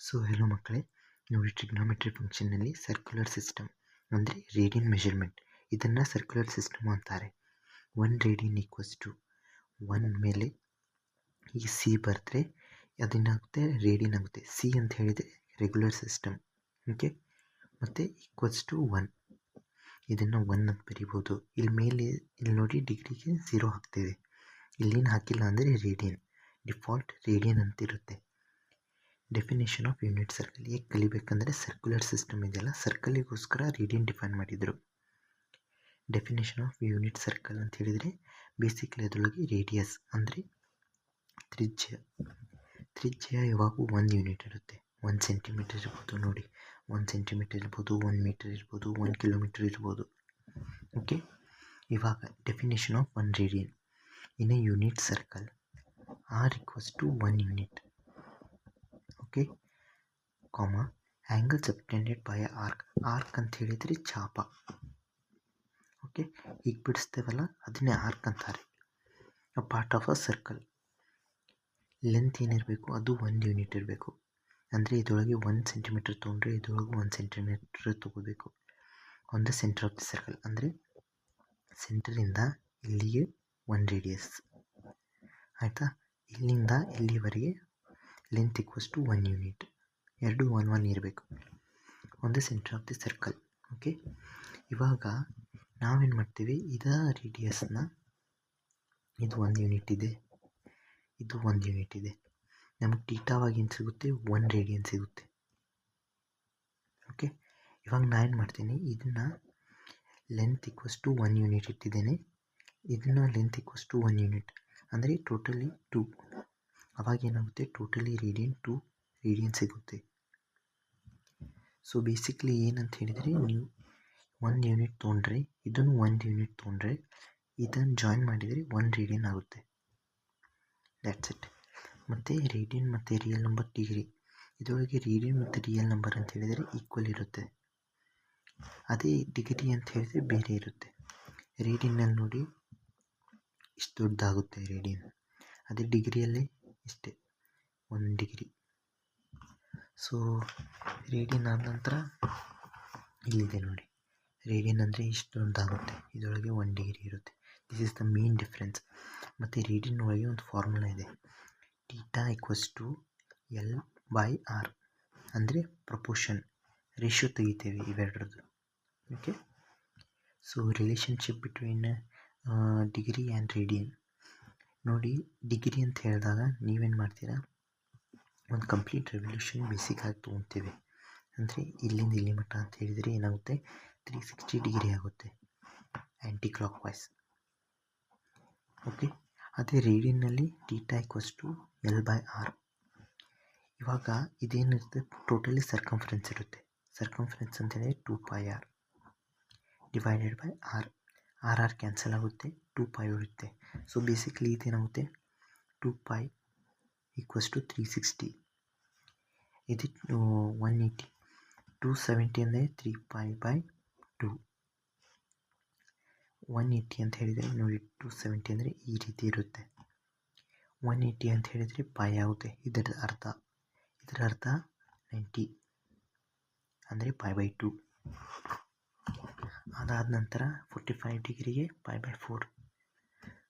So hello ಮಕ್ಕಳೇ, ನೋಡಿ trigonometry ಫಂಕ್ಷನ್ನಲ್ಲಿ circular system ಅಂದರೆ ರೇಡಿಯನ್ ಮೆಷರ್ಮೆಂಟ್, ಇದನ್ನು ಸರ್ಕ್ಯುಲರ್ ಸಿಸ್ಟಮ್ ಅಂತಾರೆ. 1 ರೇಡಿಯನ್ ಈಕ್ವಲ್ಸ್ ಟು 1 ಮೇಲೆ ಈ ಸಿ ಬರೆದ್ರೆ ಅದೇನಾಗುತ್ತೆ, ರೇಡಿಯನ್ ಆಗುತ್ತೆ. ಸಿ ಅಂತ ಹೇಳಿದರೆ ರೆಗ್ಯುಲರ್ ಸಿಸ್ಟಮ್, ಓಕೆ. ಮತ್ತು ಈಕ್ವಲ್ಸ್ ಟು 1, ಇದನ್ನು 1 ಅಂತ ಬರಿಬೋದು. ಇಲ್ಲಿ ನೋಡಿ ಡಿಗ್ರಿಗೆ 0 ಹಾಕ್ತೇವೆ, ಇಲ್ಲೇನು ಹಾಕಿಲ್ಲ ಅಂದರೆ ರೇಡಿಯನ್, ಡಿಫಾಲ್ಟ್ ರೇಡಿಯನ್ ಅಂತಿರುತ್ತೆ. ಡೆಫಿನೇಷನ್ ಆಫ್ ಯೂನಿಟ್ ಸರ್ಕಲ್ ಹೇಗೆ ಕಲಿಬೇಕಂದ್ರೆ, ಸರ್ಕ್ಯುಲರ್ ಸಿಸ್ಟಮ್ ಇದೆಯಲ್ಲ, ಸರ್ಕಲಿಗೋಸ್ಕರ ರೇಡಿಯನ್ ಡಿಫೈನ್ ಮಾಡಿದರು. ಡೆಫಿನೇಷನ್ ಆಫ್ ಯೂನಿಟ್ ಸರ್ಕಲ್ ಅಂತ ಹೇಳಿದರೆ ಬೇಸಿಕಲಿ ಅದರೊಳಗೆ ರೇಡಿಯಸ್ ಅಂದರೆ ತ್ರಿಜ್ಯ ಯಾವಾಗೂ 1 ಯೂನಿಟ್ ಇರುತ್ತೆ. 1 ಸೆಂಟಿಮೀಟರ್ ಇರ್ಬೋದು, ನೋಡಿ 1 ಸೆಂಟಿಮೀಟರ್ ಇರ್ಬೋದು, 1 ಮೀಟರ್ ಇರ್ಬೋದು, 1 ಕಿಲೋಮೀಟರ್ ಇರ್ಬೋದು, ಓಕೆ. ಇವಾಗ definition of 1 radian in a unit circle r equals to 1 unit, okay, ಕಾಮ ಆ್ಯಂಗಲ್ ಸಬ್ಟೆಂಡೆಡ್ ಬೈ ಆರ್ಕ್ ಅಂತ ಹೇಳಿದರೆ ಚಾಪ, ಓಕೆ. ಈಗ ಬಿಡಿಸ್ತೇವಲ್ಲ ಅದನ್ನೇ ಆರ್ಕ್ ಅಂತಾರೆ. A part of a circle length ಏನಿರಬೇಕು ಅದು 1 ಯೂನಿಟ್ ಇರಬೇಕು. ಅಂದರೆ ಇದರೊಳಗೆ 1 ಸೆಂಟಿಮೀಟರ್ ತೊಗೊಂಡ್ರೆ ಇದರೊಳಗೆ 1 ಸೆಂಟಿಮೀಟರ್ ತೊಗೋಬೇಕು. On the centre of the circle ಅಂದರೆ ಸೆಂಟರಿಂದ ಇಲ್ಲಿಗೆ 1 ರೇಡಿಯಸ್, ಆಯಿತಾ. ಇಲ್ಲಿಂದ ಇಲ್ಲಿವರೆಗೆ ಲೆಂತ್ ಈಕ್ವಲ್ಸ್ ಟು 1 ಯೂನಿಟ್, ಎರಡು 1 1 ಇರಬೇಕು on the centre of the circle, okay. ಇವಾಗ ನಾವೇನು ಮಾಡ್ತೀವಿ, ಇದರ ರೇಡಿಯಸ್ನ ಇದು 1 ಯೂನಿಟ್ ಇದೆ, ಇದು 1 ಯೂನಿಟ್ ಇದೆ, ನಮಗೆ ಟೀಟಾವಾಗಿ ಏನು ಸಿಗುತ್ತೆ, 1 ರೇಡಿಯನ್ ಸಿಗುತ್ತೆ, ಓಕೆ. ಇವಾಗ ನಾನು ಏನು ಮಾಡ್ತೀನಿ, ಇದನ್ನು ಲೆಂತ್ ಈಕ್ವಲ್ಸ್ ಟು 1 ಯೂನಿಟ್ ಇಟ್ಟಿದ್ದೇನೆ, ಇದನ್ನು ಲೆಂತ್ ಈಕ್ವಲ್ಸ್ ಟು 1 ಯೂನಿಟ್ ಅಂದರೆ ಟೋಟಲಿ 2. ಅವಾಗ ಏನಾಗುತ್ತೆ, ಟೋಟಲಿ ರೇಡಿಯನ್ 2 ರೇಡಿಯನ್ ಸಿಗುತ್ತೆ. ಸೊ ಬೇಸಿಕ್ಲಿ ಏನಂತ ಹೇಳಿದರೆ, ನೀವು 1 ಯೂನಿಟ್ ತೊಗೊಂಡ್ರೆ ಇದನ್ನು 1 ಯೂನಿಟ್ ತೊಗೊಂಡ್ರೆ ಇದನ್ನು ಜಾಯಿನ್ ಮಾಡಿದರೆ 1 ರೇಡಿಯನ್ ಆಗುತ್ತೆ, ದ್ಯಾಟ್ಸ್ ಇಟ್. ಮತ್ತು ರೇಡಿಯನ್ ಮತ್ತು ರಿಯಲ್ ನಂಬರ್ ಡಿಗ್ರಿ, ಇದರೊಳಗೆ ರೇಡಿಯನ್ ಮತ್ತು ರಿಯಲ್ ನಂಬರ್ ಅಂತ ಹೇಳಿದರೆ ಈಕ್ವಲ್ ಇರುತ್ತೆ. ಅದೇ ಡಿಗ್ರಿ ಅಂತ ಹೇಳಿದರೆ ಬೇರೆ ಇರುತ್ತೆ. ರೇಡಿಯನ್ನಲ್ಲಿ ನೋಡಿ ಇಷ್ಟು ದೊಡ್ಡದಾಗುತ್ತೆ ರೇಡಿಯನ್, ಅದೇ ಡಿಗ್ರಿಯಲ್ಲೇ ಇಷ್ಟೇ 1 ಡಿಗ್ರಿ. ಸೊ ರೇಡಿಯನ್ ಆದ ನಂತರ ಇಲ್ಲಿದೆ ನೋಡಿ, ರೇಡಿಯನ್ ಅಂದರೆ ಇಷ್ಟು ದೊಡ್ಡದಾಗುತ್ತೆ, ಇದರೊಳಗೆ 1 ಡಿಗ್ರಿ ಇರುತ್ತೆ. This is the main difference. ಮತ್ತು ರೇಡಿಯನ್ ಒಳಗೆ ಒಂದು ಫಾರ್ಮುಲಾ ಇದೆ, theta equals to L by r, ಅಂದರೆ ಪ್ರಪೋರ್ಷನ್, ರೇಷಿಯೋ ತೆಗಿತೇವೆ ಇವೆರಡರದ್ದು, okay. So relationship between degree and radian ನೋಡಿ. ಡಿಗ್ರಿ ಅಂತ ಹೇಳಿದಾಗ ನೀವೇನು ಮಾಡ್ತೀರಾ, ಒಂದು ಕಂಪ್ಲೀಟ್ ರೆವಲ್ಯೂಷನ್ ಬೇಸಿಕ್ಕಾಗಿ ತೊಗೊತೀವಿ. ಅಂದರೆ ಇಲ್ಲಿಂದ ಇಲ್ಲಿ ಮಟ್ಟ ಅಂತ ಹೇಳಿದರೆ ಏನಾಗುತ್ತೆ, 360 ಡಿಗ್ರಿ ಆಗುತ್ತೆ ಆ್ಯಂಟಿ ಕ್ಲಾಕ್ ವೈಸ್, ಓಕೆ. ಅದೇ ರೇಡಿಯನ್ನಲ್ಲಿ theta equals to L by r. ಇವಾಗ ಇದೇನಿರುತ್ತೆ, ಟೋಟಲಿ ಸರ್ಕಂಫರೆನ್ಸ್ ಇರುತ್ತೆ. ಸರ್ಕಂಫರೆನ್ಸ್ ಅಂತೇಳಿ 2πr divided by r. R cancel ಆಗುತ್ತೆ, 2π ಉಳಿಯುತ್ತೆ. ಸೊ ಬೇಸಿಕ್ಲಿ ಇದೇನಾಗುತ್ತೆ, 2π ಈಕ್ವಲ್ಸ್ ಟು 360, ಇದು 180, 270 ಅಂದರೆ 3π ಬೈ 2, 180 ಅಂತ ಹೇಳಿದರೆ ನೋಡಿ, 270 ಅಂದರೆ ಈ ರೀತಿ ಇರುತ್ತೆ, 180 ಅಂತ ಹೇಳಿದರೆ π ಆಗುತ್ತೆ. ಇದರ ಅರ್ಥ 90 ಅಂದರೆ π ಬೈ 2. ಅದಾದ ನಂತರ 45 ಡಿಗ್ರಿಗೆ π ಬೈ 4.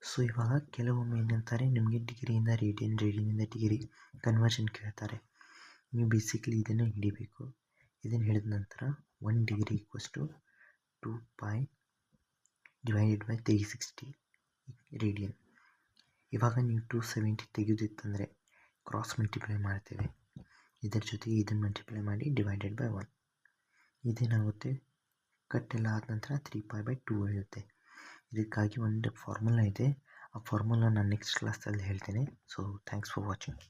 ಸೊ ಇವಾಗ ಕೆಲವೊಮ್ಮೆ ಏನಂತಾರೆ, ನಿಮಗೆ ಡಿಗ್ರಿಯಿಂದ ರೇಡಿಯನ್ನಿಂದ ಡಿಗ್ರಿ ಕನ್ವರ್ಷನ್ ಕೇಳ್ತಾರೆ. ನೀವು ಬೇಸಿಕ್ಲಿ ಇದನ್ನು ಹಿಡಿಬೇಕು. ಇದನ್ನು ಹಿಡಿದ ನಂತರ 1 degree equals to 2π divided by 360 radian. ಇವಾಗ ನೀವು 270 ತೆಗೆಯೋದಿತ್ತಂದರೆ ಕ್ರಾಸ್ ಮಲ್ಟಿಪ್ಲೈ ಮಾಡ್ತೇವೆ, ಇದರ ಜೊತೆಗೆ ಇದನ್ನು ಮಲ್ಟಿಪ್ಲೈ ಮಾಡಿ ಡಿವೈಡೆಡ್ ಬೈ 1. ಇದೇನಾಗುತ್ತೆ, ಕಟ್ಟೆಲ್ಲ ಆದ ನಂತರ 3π ಬೈ 2 ಉಳಿಯುತ್ತೆ. ಇದಕ್ಕಾಗಿ ಒಂದು ಫಾರ್ಮುಲಾ ಇದೆ, ಆ ಫಾರ್ಮುಲಾ ನಾನು ನೆಕ್ಸ್ಟ್ ಕ್ಲಾಸಲ್ಲಿ ಹೇಳ್ತೇನೆ. So thanks for watching.